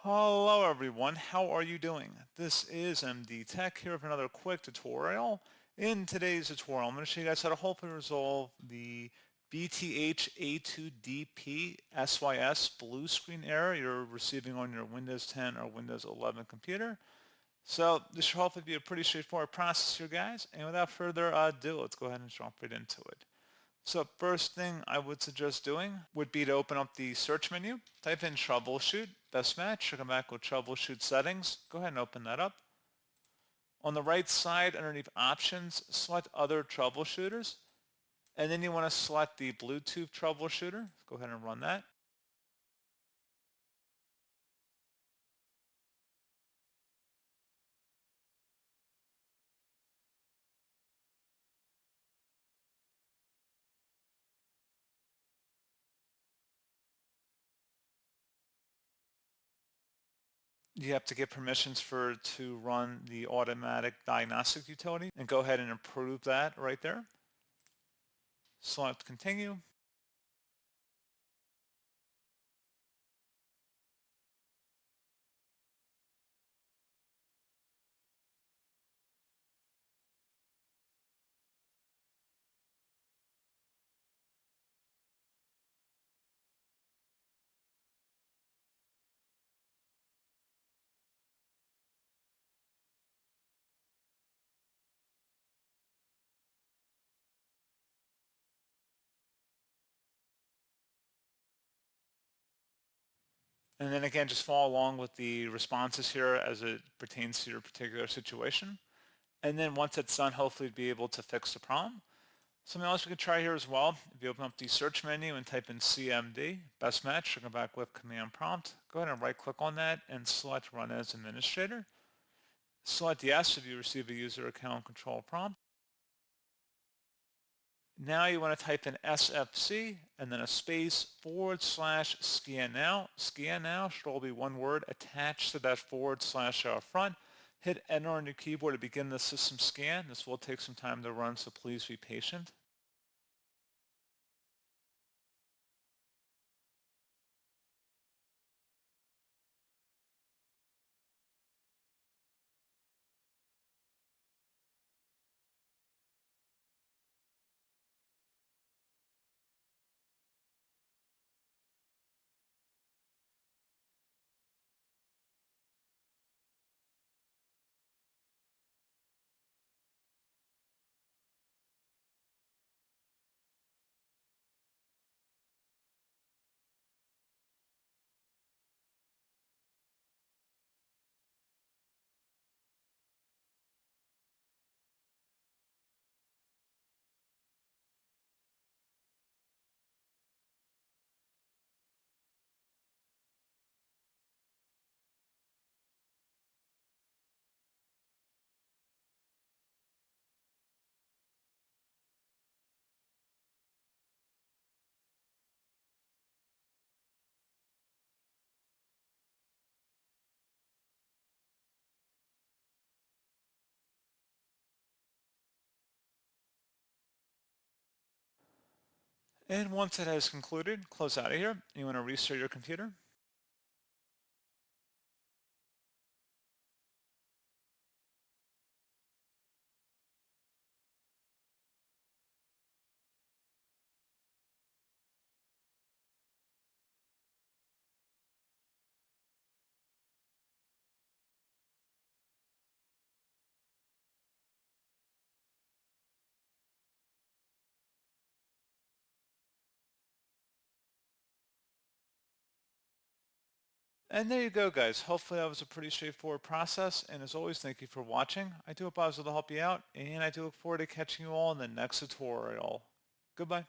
Hello everyone, how are you doing? This is MD Tech here with another quick tutorial. In today's tutorial, I'm going to show you guys how to hopefully resolve the BthA2DP.sys blue screen error you're receiving on your Windows 10 or Windows 11 computer. So this should hopefully be a pretty straightforward process here, guys. And without further ado, let's go ahead and jump right into it. So first thing I would suggest doing would be to open up the search menu, type in troubleshoot, best match, come back with troubleshoot settings. Go ahead and open that up. On the right side underneath options, select other troubleshooters. And then you want to select the Bluetooth troubleshooter. Go ahead and run that. You have to get permissions to run the automatic diagnostic utility and go ahead and approve that right there. Select continue. And then again, just follow along with the responses here as it pertains to your particular situation. And then once it's done, hopefully be able to fix the problem. Something else we can try here as well, if you open up the search menu and type in CMD, best match, you'll come back with command prompt. Go ahead and right click on that and select run as administrator. Select yes if you receive a user account control prompt. Now you want to type in SFC and then a space / scan now. Scan now should all be one word attached to that / front. Hit enter on your keyboard to begin the system scan. This will take some time to run, so please be patient. And once it has concluded, close out of here. You want to restart your computer. And there you go, guys. Hopefully that was a pretty straightforward process. And as always, thank you for watching. I do hope I was able to help you out, and I do look forward to catching you all in the next tutorial. Goodbye.